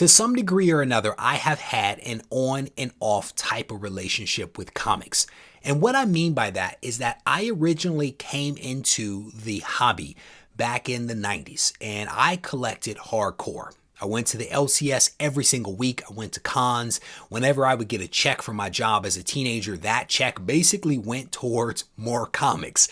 To some degree or another, I have had an on and off type of relationship with comics. And what I mean by that is that I originally came into the hobby back in the 90s and I collected hardcore. I went to the LCS every single week. I went to cons. Whenever I would get a check from my job as a teenager, that check basically went towards more comics.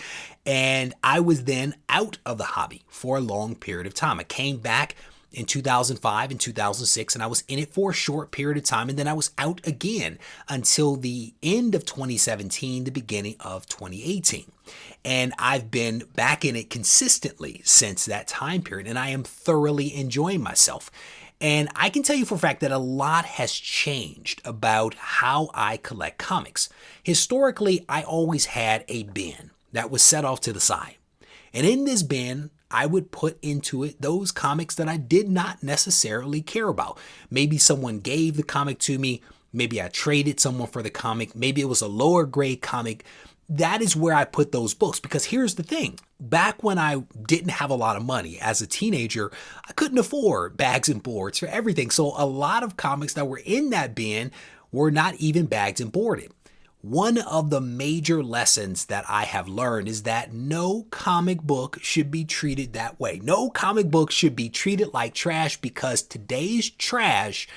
And I was then out of the hobby for a long period of time. I came back in 2005 and 2006, and I was in it for a short period of time, and then I was out again until the end of 2017, the beginning of 2018. And I've been back in it consistently since that time period, and I am thoroughly enjoying myself. And I can tell you for a fact that a lot has changed about how I collect comics. Historically, I always had a bin that was set off to the side. And in this bin, I would put into it those comics that I did not necessarily care about. Maybe someone gave the comic to me. Maybe I traded someone for the comic. Maybe it was a lower grade comic. That is where I put those books, because here's the thing. Back when I didn't have a lot of money as a teenager, I couldn't afford bags and boards for everything. So a lot of comics that were in that bin were not even bagged and boarded. One of the major lessons that I have learned is that no comic book should be treated that way. No comic book should be treated like trash, because today's trash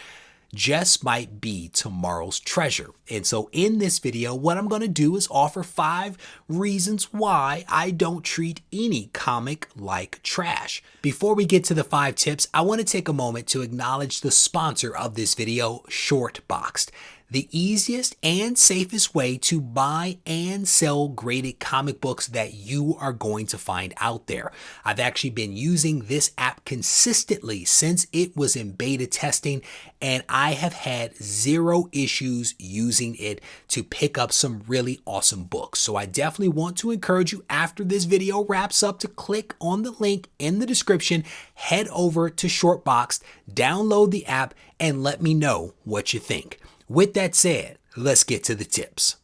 just might be tomorrow's treasure. And so in this video, what I'm going to do is offer 5 reasons why I don't treat any comic like trash. Before we get to the 5 tips, I want to take a moment to acknowledge the sponsor of this video, Shortboxed. The easiest and safest way to buy and sell graded comic books that you are going to find out there. I've actually been using this app consistently since it was in beta testing, and I have had 0 issues using it to pick up some really awesome books. So I definitely want to encourage you, after this video wraps up, to click on the link in the description, head over to Shortboxed, download the app, and let me know what you think. With that said, let's get to the tips.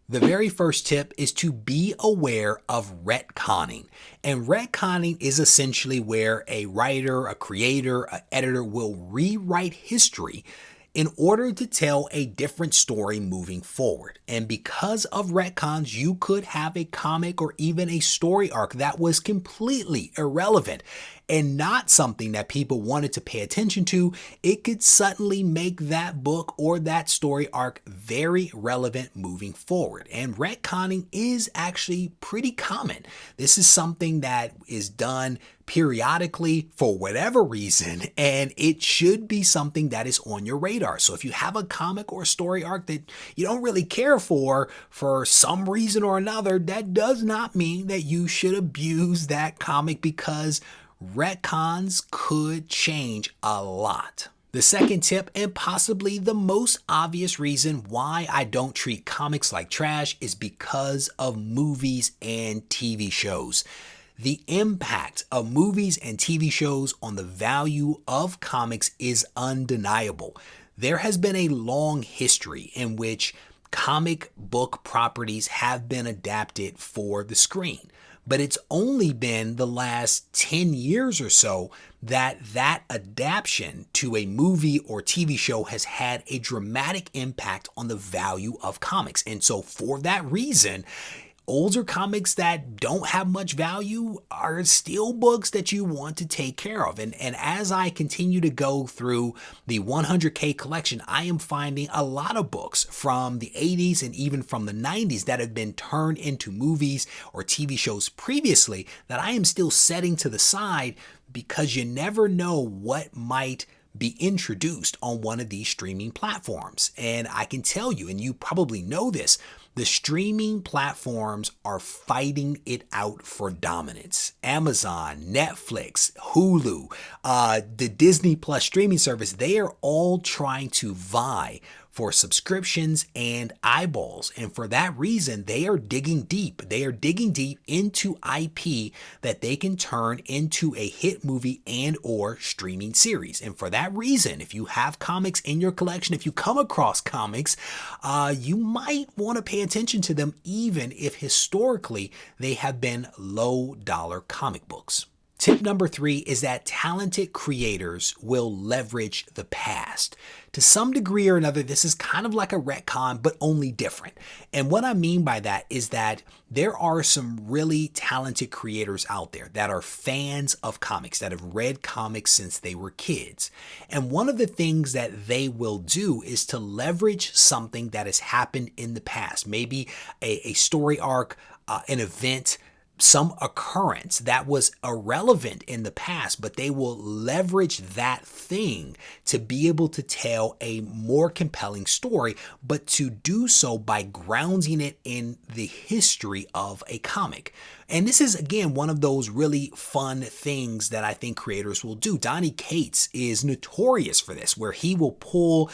The very first tip is to be aware of retconning. And retconning is essentially where a writer, a creator, an editor will rewrite history in order to tell a different story moving forward. And because of retcons, you could have a comic or even a story arc that was completely irrelevant and not something that people wanted to pay attention to. It could suddenly make that book or that story arc very relevant moving forward. And retconning is actually pretty common. This is something that is done periodically for whatever reason, and it should be something that is on your radar. So if you have a comic or story arc that you don't really care for some reason or another, that does not mean that you should abuse that comic, because retcons could change a lot. The second tip, and possibly the most obvious reason why I don't treat comics like trash, is because of movies and TV shows. The impact of movies and TV shows on the value of comics is undeniable. There has been a long history in which comic book properties have been adapted for the screen. But it's only been the last 10 years or so that adaptation to a movie or TV show has had a dramatic impact on the value of comics. And so for that reason, older comics that don't have much value are still books that you want to take care of. And as I continue to go through the 100K collection, I am finding a lot of books from the 80s and even from the 90s that have been turned into movies or TV shows previously that I am still setting to the side, because you never know what might be introduced on one of these streaming platforms. And I can tell you, and you probably know this, the streaming platforms are fighting it out for dominance. Amazon, Netflix, Hulu, the Disney Plus streaming service, they are all trying to vie for subscriptions and eyeballs. And for that reason, they are digging deep. They are digging deep into IP that they can turn into a hit movie and or streaming series. And for that reason, if you have comics in your collection, if you come across comics, you might want to pay attention to them, even if historically they have been low dollar comic books. Tip number 3 is that talented creators will leverage the past. To some degree or another, this is kind of like a retcon, but only different. And what I mean by that is that there are some really talented creators out there that are fans of comics, that have read comics since they were kids. And one of the things that they will do is to leverage something that has happened in the past, maybe a story arc, an event, some occurrence that was irrelevant in the past, but they will leverage that thing to be able to tell a more compelling story, but to do so by grounding it in the history of a comic. And this is, again, one of those really fun things that I think creators will do. Donny Cates is notorious for this, where he will pull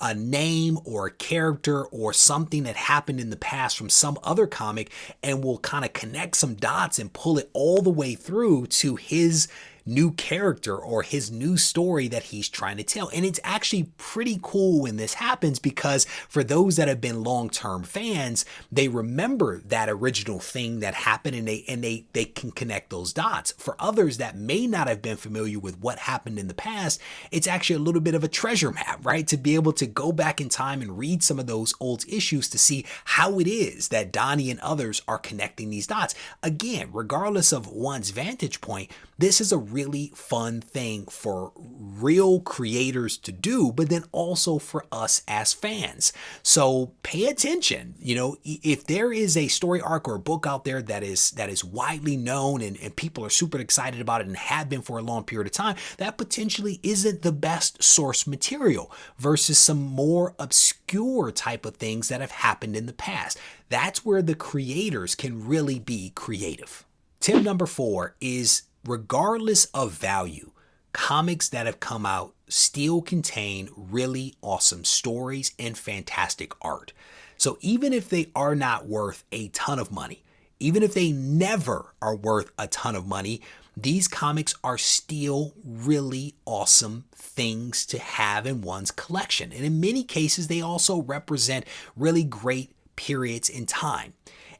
a name or a character or something that happened in the past from some other comic and will kind of connect some dots and pull it all the way through to his new character or his new story that he's trying to tell. And it's actually pretty cool when this happens, because for those that have been long-term fans, they remember that original thing that happened and they can connect those dots. For others that may not have been familiar with what happened in the past, it's actually a little bit of a treasure map, right? To be able to go back in time and read some of those old issues to see how it is that Donnie and others are connecting these dots. Again, regardless of one's vantage point, this is a really fun thing for real creators to do, but then also for us as fans. So pay attention. You know, if there is a story arc or a book out there that is widely known and people are super excited about it and have been for a long period of time, that potentially isn't the best source material versus some more obscure type of things that have happened in the past. That's where the creators can really be creative. Tip number 4 is, regardless of value, comics that have come out still contain really awesome stories and fantastic art. So even if they are not worth a ton of money, even if they never are worth a ton of money, these comics are still really awesome things to have in one's collection. And in many cases, they also represent really great periods in time.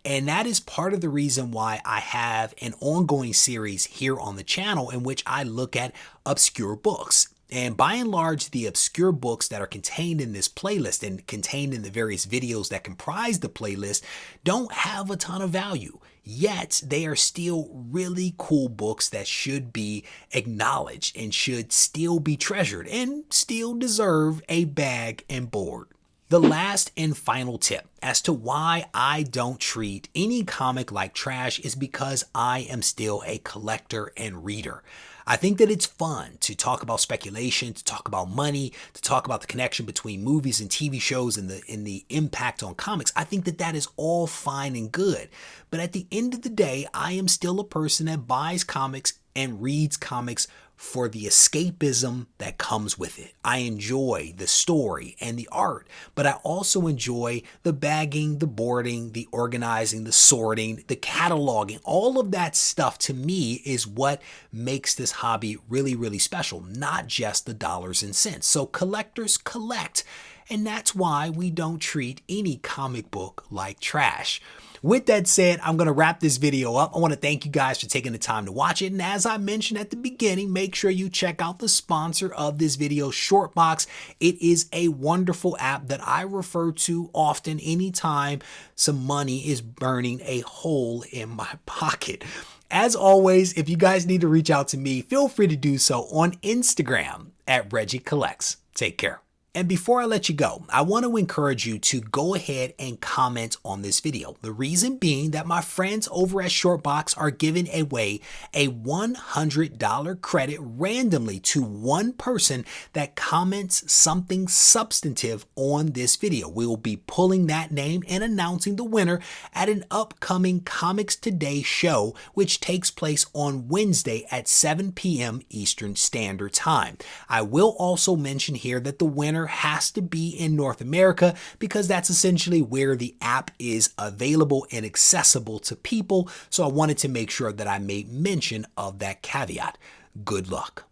And that is part of the reason why I have an ongoing series here on the channel in which I look at obscure books. And by and large, the obscure books that are contained in this playlist and contained in the various videos that comprise the playlist don't have a ton of value. Yet they are still really cool books that should be acknowledged and should still be treasured and still deserve a bag and board. The last and final tip as to why I don't treat any comic like trash is because I am still a collector and reader. I think that it's fun to talk about speculation, to talk about money, to talk about the connection between movies and TV shows and the impact on comics. I think that that is all fine and good. But at the end of the day, I am still a person that buys comics and reads comics for the escapism that comes with it. I enjoy the story and the art, but I also enjoy the bagging, the boarding, the organizing, the sorting, the cataloging. All of that stuff to me is what makes this hobby really, really special, not just the dollars and cents. So collectors collect, and that's why we don't treat any comic book like trash. With that said, I'm going to wrap this video up. I want to thank you guys for taking the time to watch it. And as I mentioned at the beginning, make sure you check out the sponsor of this video, Shortbox. It is a wonderful app that I refer to often anytime some money is burning a hole in my pocket. As always, if you guys need to reach out to me, feel free to do so on Instagram at Regie Collects. Take care. And before I let you go, I want to encourage you to go ahead and comment on this video. The reason being that my friends over at Shortbox are giving away a $100 credit randomly to one person that comments something substantive on this video. We will be pulling that name and announcing the winner at an upcoming Comics Today show, which takes place on Wednesday at 7 p.m. Eastern Standard Time. I will also mention here that the winner has to be in North America because that's essentially where the app is available and accessible to people. So I wanted to make sure that I made mention of that caveat. Good luck.